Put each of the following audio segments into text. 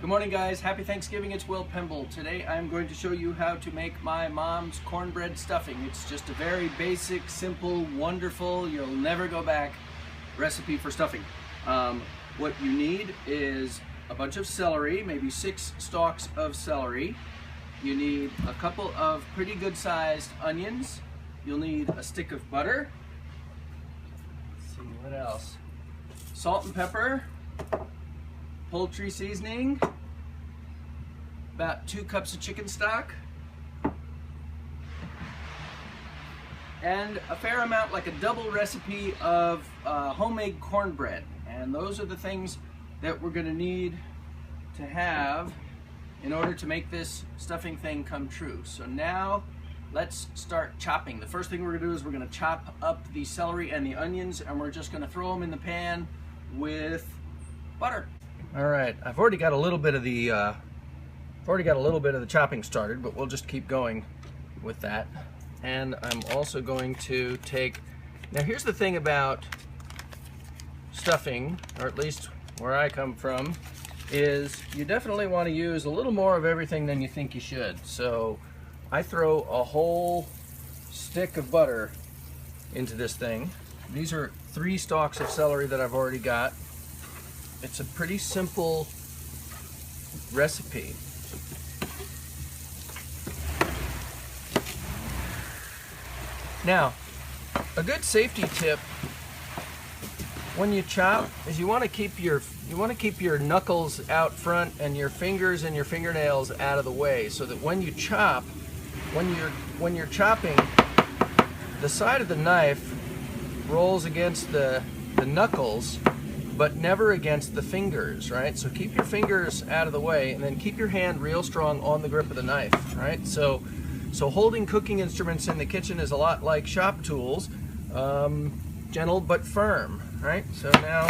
Good morning, guys. Happy Thanksgiving. It's Will Pemble. Today I'm going to show you how to make my mom's cornbread stuffing. It's just a very basic, simple, wonderful, you'll never go back recipe for stuffing. What you need is a bunch of celery, maybe 6 stalks of celery. You need a couple of pretty good sized onions. You'll need a stick of butter. Let's see, what else? Salt and pepper, poultry seasoning, about 2 cups of chicken stock, and a fair amount, like a double recipe of homemade cornbread. And those are the things that we're going to need to have in order to make this stuffing thing come true. So now let's start chopping. The first thing we're going to do is we're going to chop up the celery and the onions, and we're just going to throw them in the pan with butter. All right, I've already got a little bit of the chopping started, but we'll just keep going with that. And I'm also going to take, now here's the thing about stuffing, or at least where I come from, is you definitely want to use a little more of everything than you think you should. So I throw a whole stick of butter into this thing. These are 3 stalks of celery that I've already got. It's a pretty simple recipe. Now, a good safety tip when you chop is you want to keep your knuckles out front and your fingers and your fingernails out of the way, so that when you chop, when you're chopping, the side of the knife rolls against the knuckles, but never against the fingers, right? So keep your fingers out of the way, and then keep your hand real strong on the grip of the knife, right? So holding cooking instruments in the kitchen is a lot like shop tools, gentle but firm, right? So now,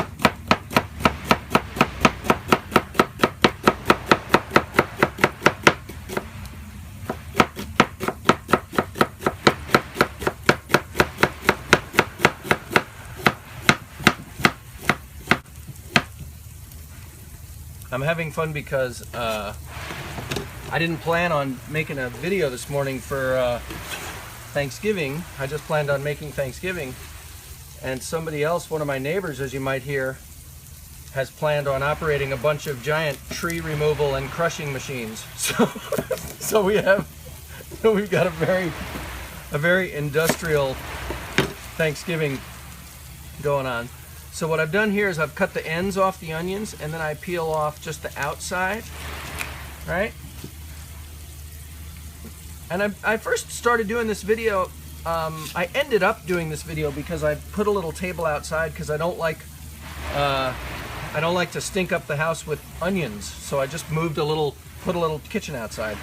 I'm having fun because I didn't plan on making a video this morning for Thanksgiving. I just planned on making Thanksgiving, and somebody else, one of my neighbors, as you might hear, has planned on operating a bunch of giant tree removal and crushing machines. So we've got a very industrial Thanksgiving going on. So what I've done here is I've cut the ends off the onions, and then I peel off just the outside, right? And I first started doing this video, I ended up doing this video because I put a little table outside because I don't like to stink up the house with onions. So I just put a little kitchen outside.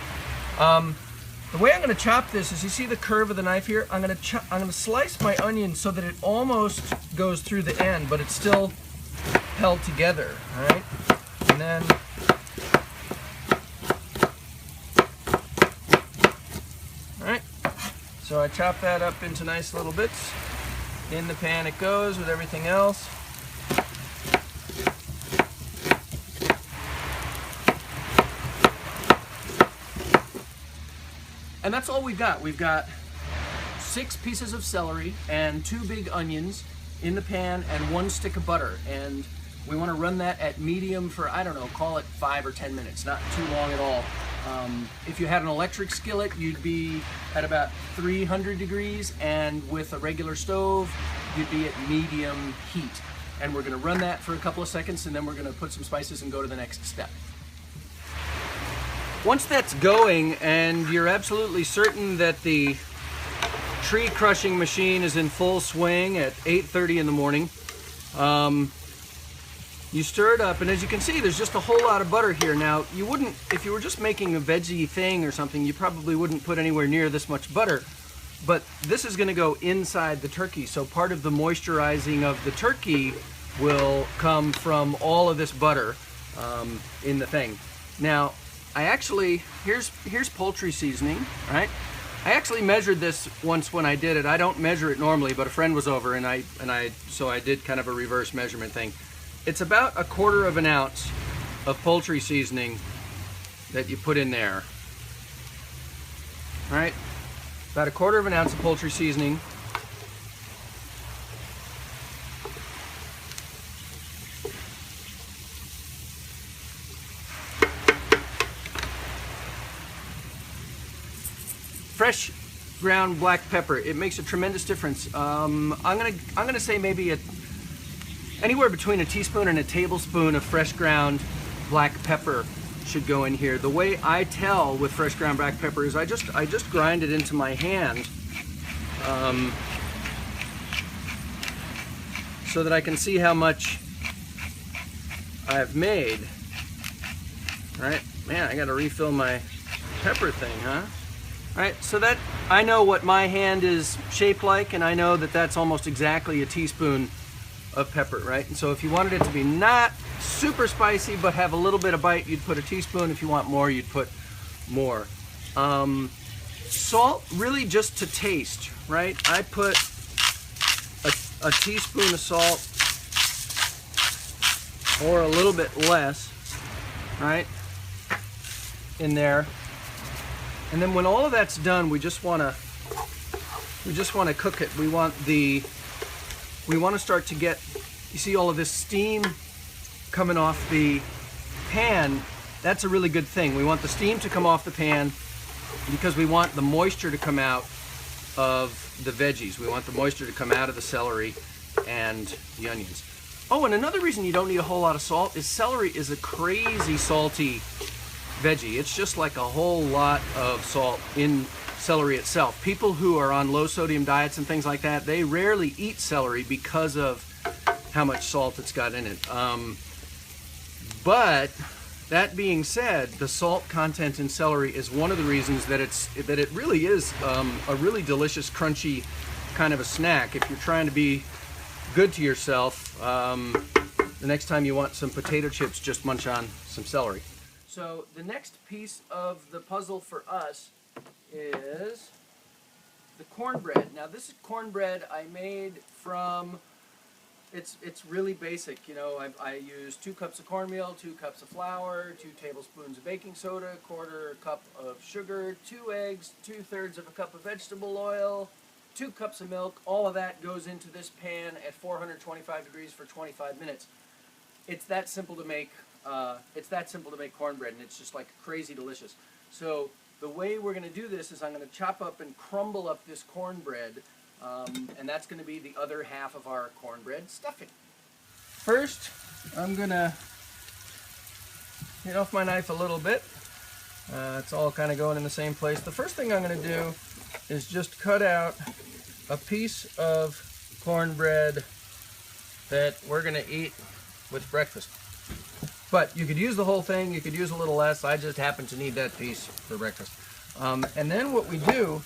The way I'm going to chop this is, you see the curve of the knife here? I'm going to slice my onion so that it almost goes through the end, but it's still held together, all right? And then so I chop that up into nice little bits. In the pan it goes with everything else. And that's all we've got. We've got 6 pieces of celery and 2 big onions in the pan and 1 stick of butter. And we want to run that at medium for, I don't know, call it 5 or 10 minutes, not too long at all. If you had an electric skillet, you'd be at about 300 degrees, and with a regular stove, you'd be at medium heat. And we're going to run that for a couple of seconds, and then we're going to put some spices and go to the next step. Once that's going, and you're absolutely certain that the tree crushing machine is in full swing at 8:30 in the morning, you stir it up, and as you can see, there's just a whole lot of butter here. Now, you wouldn't, if you were just making a veggie thing or something, you probably wouldn't put anywhere near this much butter, but this is going to go inside the turkey, so part of the moisturizing of the turkey will come from all of this butter in the thing. Now, I actually, here's poultry seasoning, right? I actually measured this once when I did it. I don't measure it normally, but a friend was over, so I did kind of a reverse measurement thing. It's about 1/4 of an ounce of poultry seasoning that you put in there. All right, about 1/4 ounce of poultry seasoning. Fresh ground black pepper. It makes a tremendous difference. I'm gonna say maybe anywhere between a teaspoon and a tablespoon of fresh ground black pepper should go in here. The way I tell with fresh ground black pepper is I just grind it into my hand, so that I can see how much I've made. All right, man, I gotta refill my pepper thing, huh? All right, so that I know what my hand is shaped like, and I know that that's almost exactly a teaspoon of pepper, right? And so if you wanted it to be not super spicy but have a little bit of bite, you'd put a teaspoon. If you want more, you'd put more. Salt, really just to taste, right? I put a teaspoon of salt or a little bit less, right, in there. And then when all of that's done, we just want to cook it. We want to start to get, you see all of this steam coming off the pan. That's a really good thing. We want the steam to come off the pan because we want the moisture to come out of the veggies. We want the moisture to come out of the celery and the onions. Oh, and another reason you don't need a whole lot of salt is celery is a crazy salty veggie. It's just like a whole lot of salt in celery itself. People who are on low sodium diets and things like that, they rarely eat celery because of how much salt it's got in it. But that being said, the salt content in celery is one of the reasons that it really is a really delicious, crunchy kind of a snack. If you're trying to be good to yourself, the next time you want some potato chips, just munch on some celery. So the next piece of the puzzle for us is the cornbread. Now this is cornbread I made from, it's really basic. You know, I use 2 cups of cornmeal, 2 cups of flour, 2 tablespoons of baking soda, 1/4 cup of sugar, 2 eggs, 2/3 of a cup of vegetable oil, 2 cups of milk. All of that goes into this pan at 425 degrees for 25 minutes. It's that simple to make. Cornbread, and it's just like crazy delicious. So the way we're going to do this is I'm going to chop up and crumble up this cornbread, and that's going to be the other half of our cornbread stuffing. First, I'm going to get off my knife a little bit. It's all kind of going in the same place. The first thing I'm going to do is just cut out a piece of cornbread that we're going to eat with breakfast. But you could use the whole thing, you could use a little less. I just happen to need that piece for breakfast. And then what we do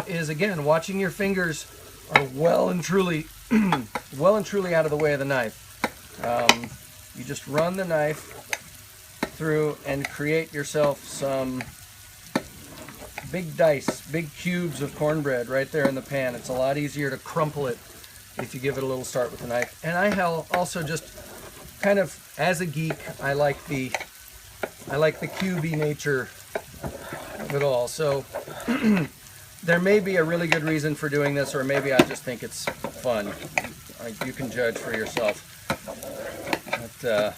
is, again, watching your fingers are well and truly out of the way of the knife. You just run the knife through and create yourself some big dice, big cubes of cornbread right there in the pan. It's a lot easier to crumple it if you give it a little start with the knife. And I also just kind of, as a geek, I like the cubey nature of it all. So there may be a really good reason for doing this, or maybe I just think it's fun. You can judge for yourself. But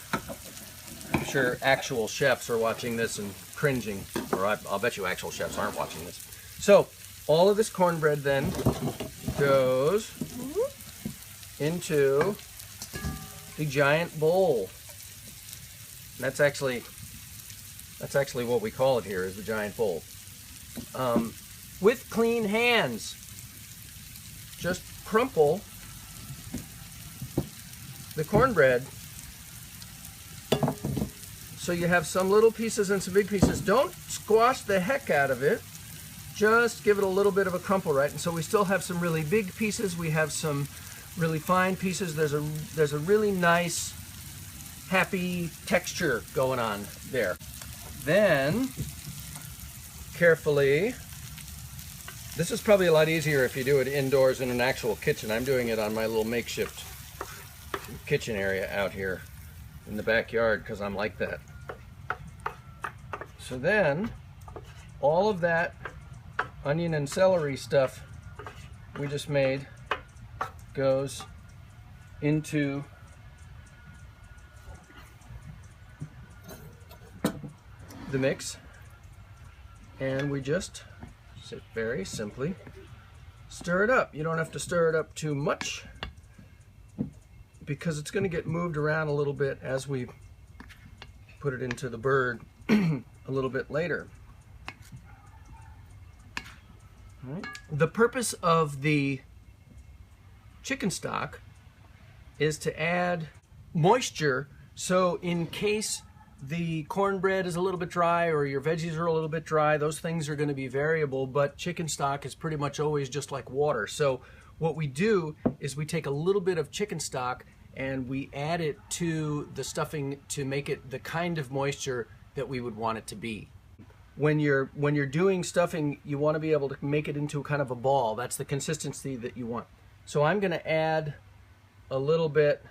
I'm sure actual chefs are watching this and cringing, or I'll bet you actual chefs aren't watching this. So all of this cornbread then goes into the giant bowl. And that's actually what we call it here, is the giant bowl. With clean hands, just crumple the cornbread so you have some little pieces and some big pieces. Don't squash the heck out of it. Just give it a little bit of a crumple, right? And so we still have some really big pieces. We have some really fine pieces. There's a really nice, happy texture going on there. Then, carefully, this is probably a lot easier if you do it indoors in an actual kitchen. I'm doing it on my little makeshift kitchen area out here in the backyard because I'm like that. So then all of that onion and celery stuff we just made goes into the mix, and we just very simply stir it up. You don't have to stir it up too much because it's going to get moved around a little bit as we put it into the bird a little bit later. All right. The purpose of the chicken stock is to add moisture, so in case the cornbread is a little bit dry or your veggies are a little bit dry, those things are going to be variable, but chicken stock is pretty much always just like water. So what we do is we take a little bit of chicken stock and we add it to the stuffing to make it the kind of moisture that we would want it to be. When you're doing stuffing, you want to be able to make it into kind of a ball. That's the consistency that you want. So I'm going to add a little bit.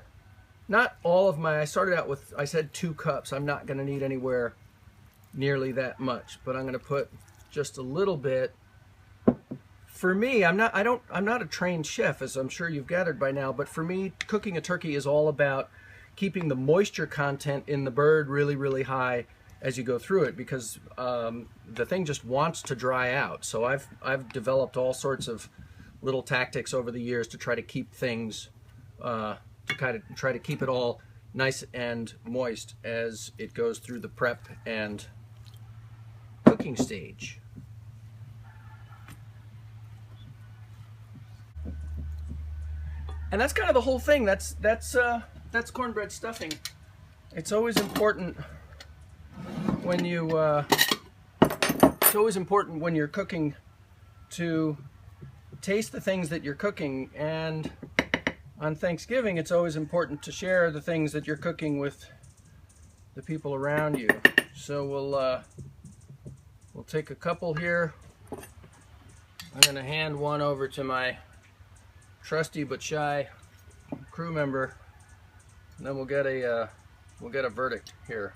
Not all of my, I started out with, I said 2 cups. I'm not going to need anywhere nearly that much, but I'm going to put just a little bit. For me, I'm not a trained chef, as I'm sure you've gathered by now, but for me, cooking a turkey is all about keeping the moisture content in the bird really, really high as you go through it, because the thing just wants to dry out. So I've developed all sorts of little tactics over the years to try to keep things to kind of try to keep it all nice and moist as it goes through the prep and cooking stage. And that's kind of the whole thing. That's cornbread stuffing. It's always important when you you're cooking to taste the things that you're cooking, and on Thanksgiving, it's always important to share the things that you're cooking with the people around you. So we'll take a couple here. I'm going to hand one over to my trusty but shy crew member, and then we'll get a verdict here.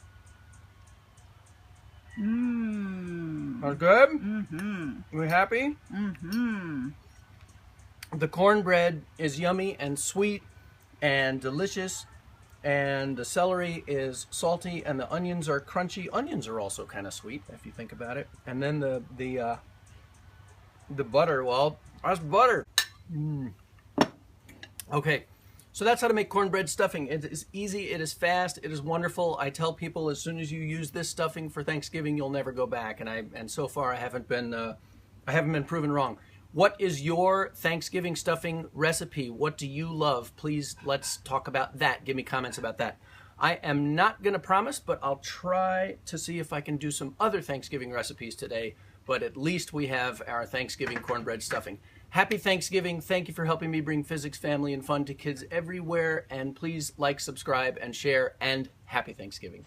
Sounds good? Mm-hmm. We happy? Mm-hmm. The cornbread is yummy and sweet and delicious, and the celery is salty, and the onions are crunchy. Onions are also kind of sweet if you think about it. And then the butter, well, that's butter. Okay, so that's how to make cornbread stuffing. It is easy, it is fast, it is wonderful. I tell people as soon as you use this stuffing for Thanksgiving, you'll never go back, and so far I haven't been proven wrong. What is your Thanksgiving stuffing recipe? What do you love? Please, let's talk about that. Give me comments about that. I am not going to promise, but I'll try to see if I can do some other Thanksgiving recipes today, but at least we have our Thanksgiving cornbread stuffing. Happy Thanksgiving. Thank you for helping me bring physics, family, and fun to kids everywhere, and please like, subscribe, and share, and happy Thanksgiving.